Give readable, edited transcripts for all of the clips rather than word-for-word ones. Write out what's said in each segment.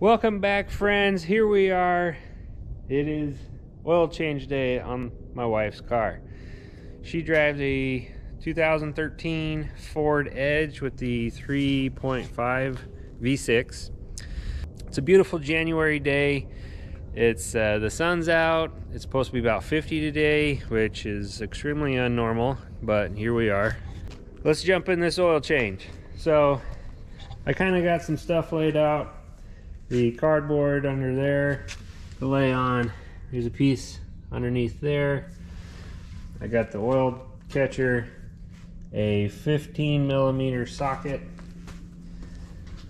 Welcome back, friends. Here we are. It is oil change day on my wife's car. She drives a 2013 Ford Edge with the 3.5 V6. It's a beautiful January day. It's the sun's out. It's supposed to be about 50 today, which is extremely unnormal, but here we are. Let's jump in this oil change. So I kind of got some stuff laid out. The cardboard under there to lay on. There's a piece underneath there. I got the oil catcher, a 15mm socket.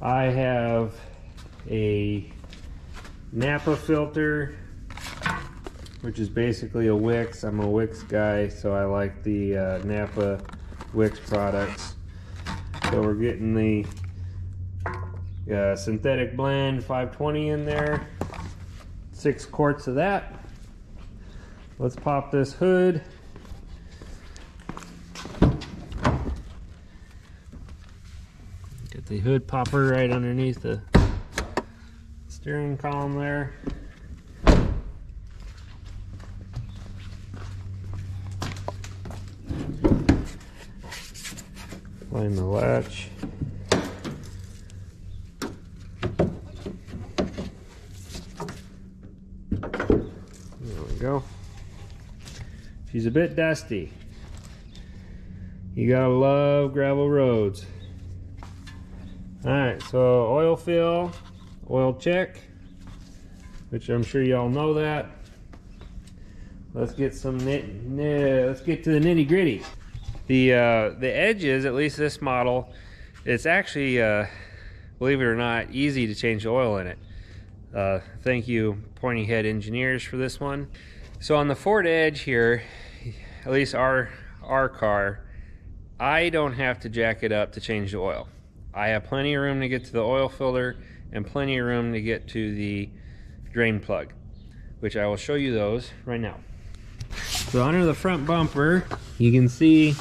I have a NAPA filter, which is basically a Wix. I'm a Wix guy, so I like the NAPA Wix products. So we're getting the synthetic blend 520 in there, 6 quarts of that. Let's pop this hood. Get the hood popper right underneath the steering column there. Find the latch. Go. She's a bit dusty. You gotta love gravel roads. Alright, so oil fill, oil check, which I'm sure y'all know that. Let's get some let's get to the nitty gritty. The edges, at least this model, it's actually believe it or not, easy to change the oil in it. Thank you, Pointy Head Engineers, for this one. So on the Ford Edge here, at least our car, I don't have to jack it up to change the oil. I have plenty of room to get to the oil filter and plenty of room to get to the drain plug, which I will show you those right now. So under the front bumper, you can see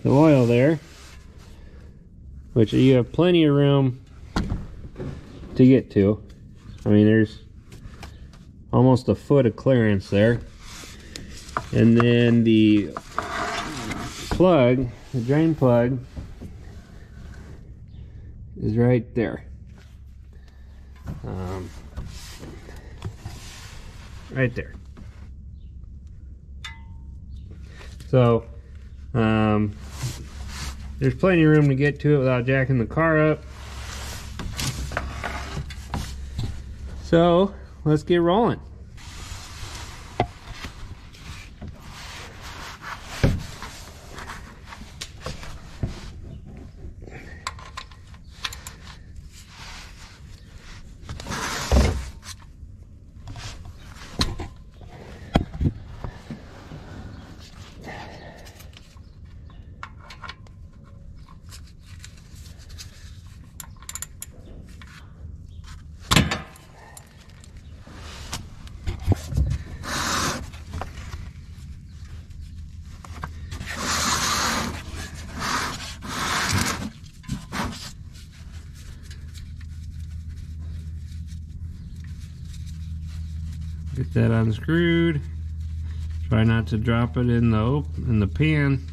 the oil there, which you have plenty of room to get to. I mean, there's almost a foot of clearance there. And then the plug, the drain plug, is right there. Right there. So, there's plenty of room to get to it without jacking the car up. So let's get rolling. Get that unscrewed. Try not to drop it in the pan.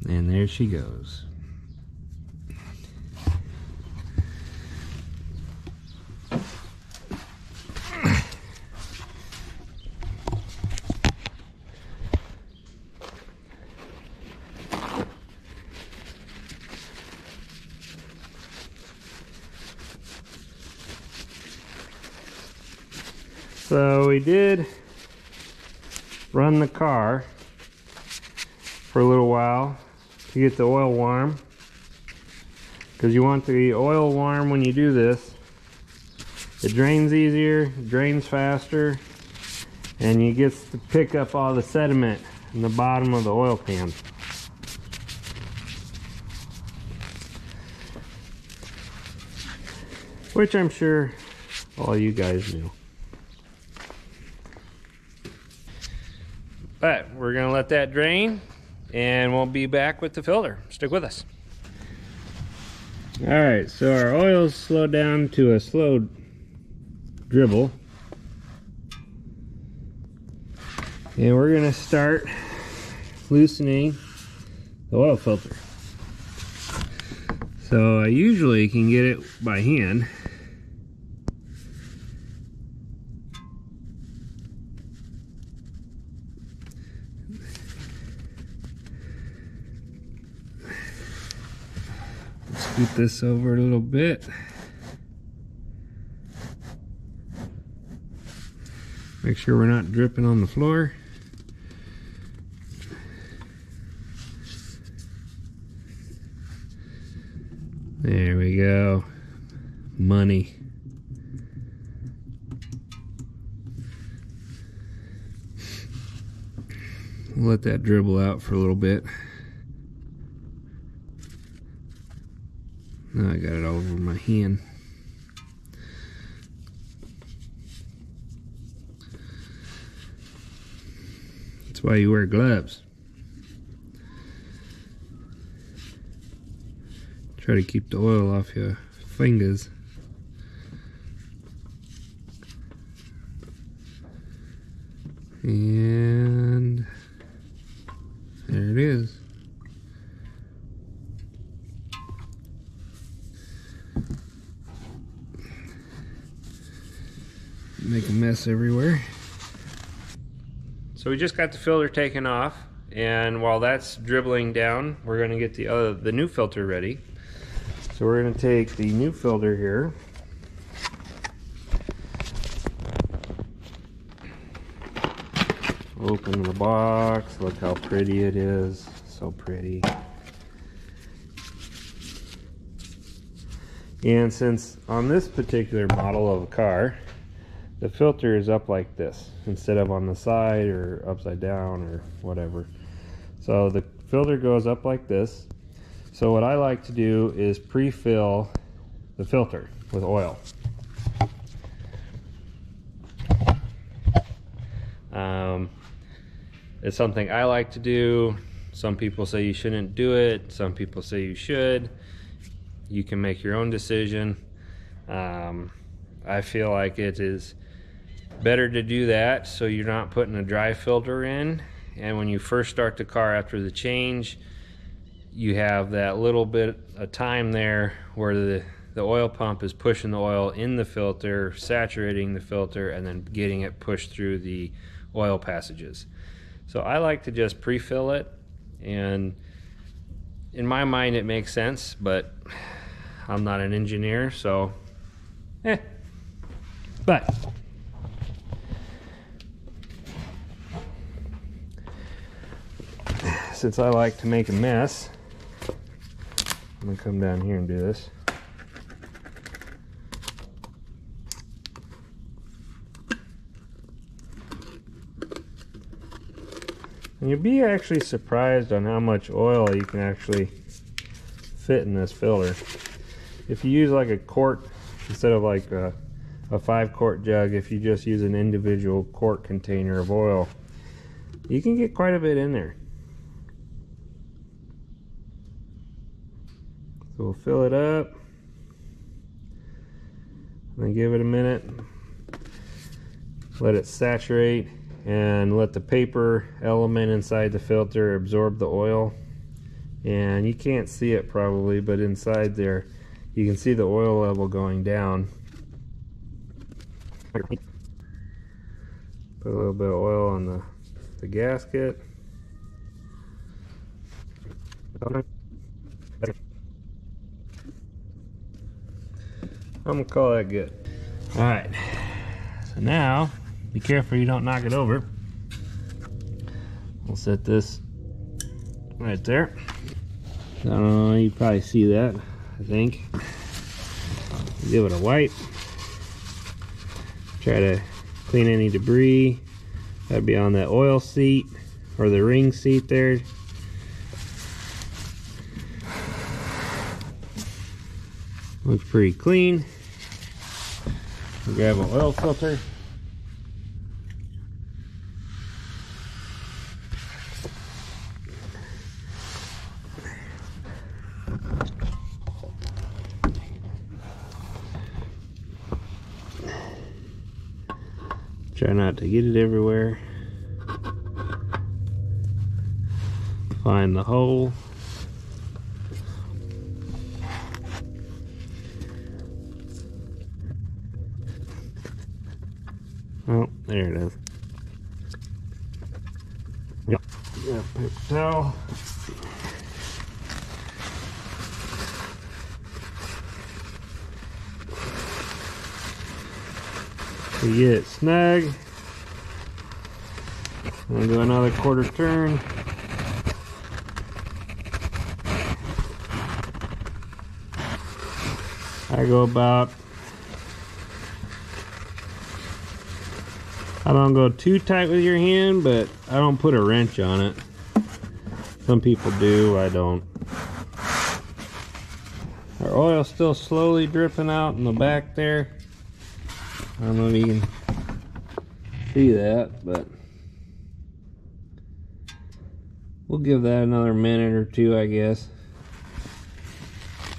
And there she goes. So we did run the car for a little while to get the oil warm, because you want the oil warm when you do this. It drains easier, it drains faster, and you get to pick up all the sediment in the bottom of the oil pan. Which I'm sure all you guys knew. But we're gonna let that drain and we'll be back with the filter. Stick with us. All right, so our oil's slowed down to a slow dribble. And we're gonna start loosening the oil filter. So I usually can get it by hand. Scoot this over a little bit. Make sure we're not dripping on the floor. There we go. Money. Let that dribble out for a little bit. Now I got it all over my hand. That's why you wear gloves. Try to keep the oil off your fingers. And there it is. Make a mess everywhere. So we just got the filter taken off, and while that's dribbling down, we're going to get the new filter ready. So we're going to take the new filter here. Open the box. Look how pretty it is. So pretty. And since on this particular model of a car, the filter is up like this instead of on the side or upside down or whatever. So the filter goes up like this. So what I like to do is pre-fill the filter with oil. It's something I like to do. Some people say you shouldn't do it. Some people say you should. You can make your own decision. I feel like it is better to do that so you're not putting a dry filter in, and when you first start the car after the change, you have that little bit of time there where the oil pump is pushing the oil in the filter, saturating the filter, and then getting it pushed through the oil passages. So I like to just pre-fill it, and in my mind it makes sense, but I'm not an engineer, so but since I like to make a mess, I'm gonna come down here and do this. And you'll be actually surprised on how much oil you can actually fit in this filter. If you use like a quart instead of like a 5-quart jug, if you just use an individual quart container of oil, you can get quite a bit in there. So we'll fill it up and then give it a minute, let it saturate, and let the paper element inside the filter absorb the oil. And you can't see it probably, but inside there you can see the oil level going down. Put a little bit of oil on the gasket. I'm gonna call that good. All right, so now be careful you don't knock it over. We'll set this right there. I don't know, you probably see that, I think. Give it a wipe. Try to clean any debris that'd be on that oil seat or the ring seat there. Looks pretty clean. We'll grab an oil filter. Try not to get it everywhere. Find the hole. Oh, there it is. Yep. Yeah, paper towel. We get it snug. And do another quarter turn. I go about, I don't go too tight with your hand, but I don't put a wrench on it. Some people do, I don't. Our oil's still slowly dripping out in the back there. I don't know if you can see that, but we'll give that another minute or two, I guess.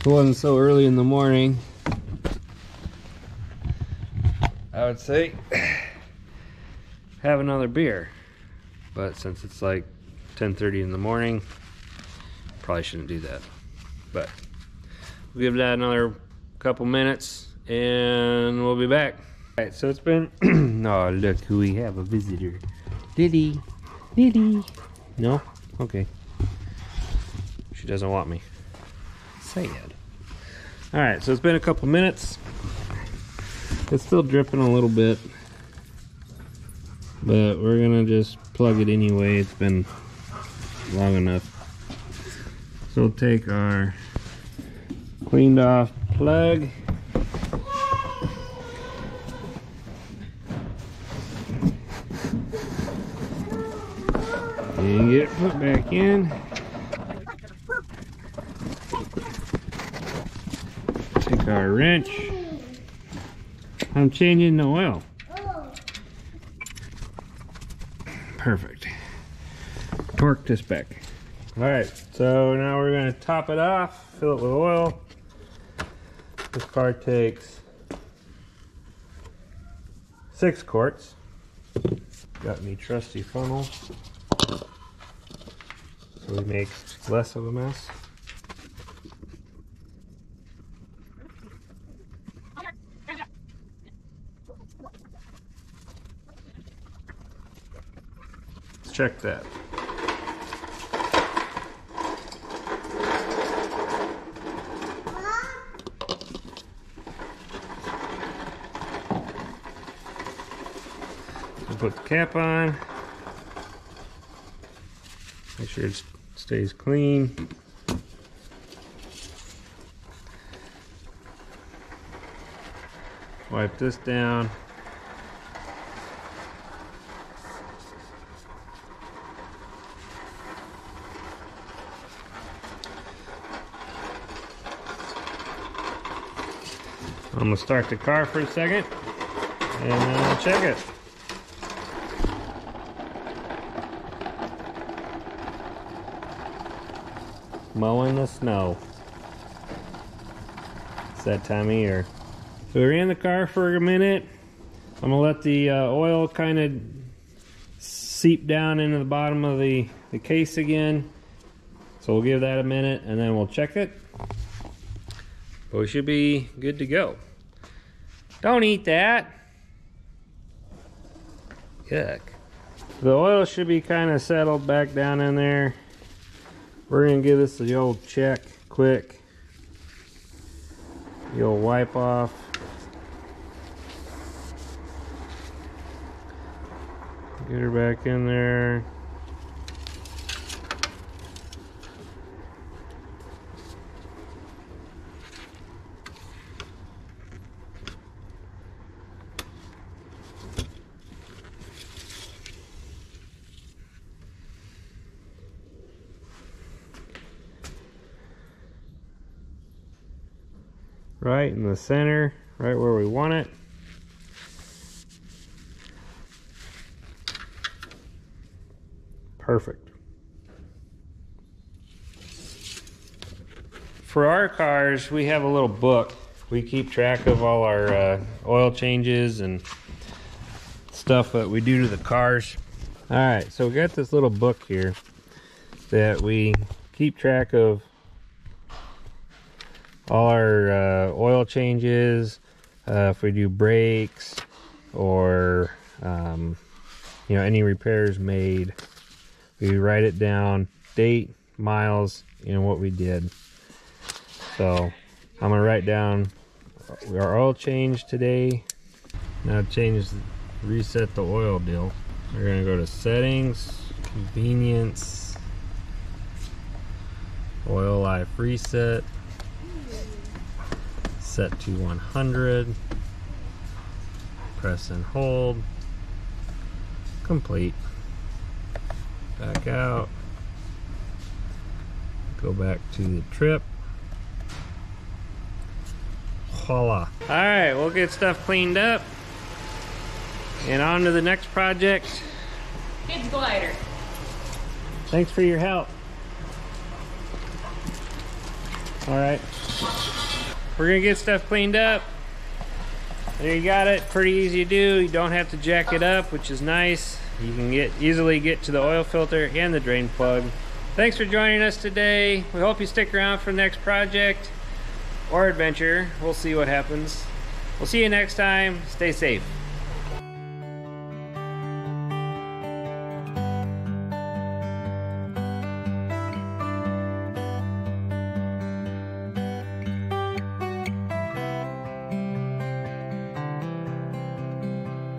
If it wasn't so early in the morning, I would say have another beer. But since it's like 10:30 in the morning, probably shouldn't do that. But we'll give that another couple minutes and we'll be back. Alright, so it's been oh, look who we have, a visitor. Lily. Lily. No? Okay. She doesn't want me. Sad. Alright, so it's been a couple minutes. It's still dripping a little bit, but we're gonna just plug it anyway. It's been long enough. So we'll take our cleaned off plug. And get it put back in. Take our wrench. I'm changing the oil. Perfect. Torque this back. Alright, so now we're going to top it off, fill it with oil. This car takes 6 quarts. Got me trusty funnel, so it makes less of a mess. Let's check that. Put the cap on. Make sure it stays clean. Wipe this down. I'm gonna start the car for a second and then I'll check it. Mowing the snow. It's that time of year. So we ran the car for a minute. I'm gonna let the oil kind of seep down into the bottom of the case again. So we'll give that a minute and then we'll check it. But we should be good to go. Don't eat that. Yuck. The oil should be kind of settled back down in there. We're gonna give this the old check quick. The old wipe off. Get her back in there. Right in the center, right where we want it. Perfect. For our cars, we have a little book. We keep track of all our oil changes and stuff that we do to the cars. All right, so we got this little book here that we keep track of all our oil changes, if we do brakes or you know, any repairs made. We write it down, date, miles, you know, what we did. So I'm gonna write down our oil change today. Now reset the oil deal. We're gonna go to settings, convenience, oil life reset, set to 100, press and hold, complete. Back out, go back to the trip. Voila. All right, we'll get stuff cleaned up and on to the next project. Kids glider. Thanks for your help. All right, we're gonna get stuff cleaned up. There you got it, pretty easy to do. You don't have to jack it up, which is nice. You can easily get to the oil filter and the drain plug. Thanks for joining us today. We hope you stick around for the next project or adventure. We'll see what happens. We'll see you next time. Stay safe.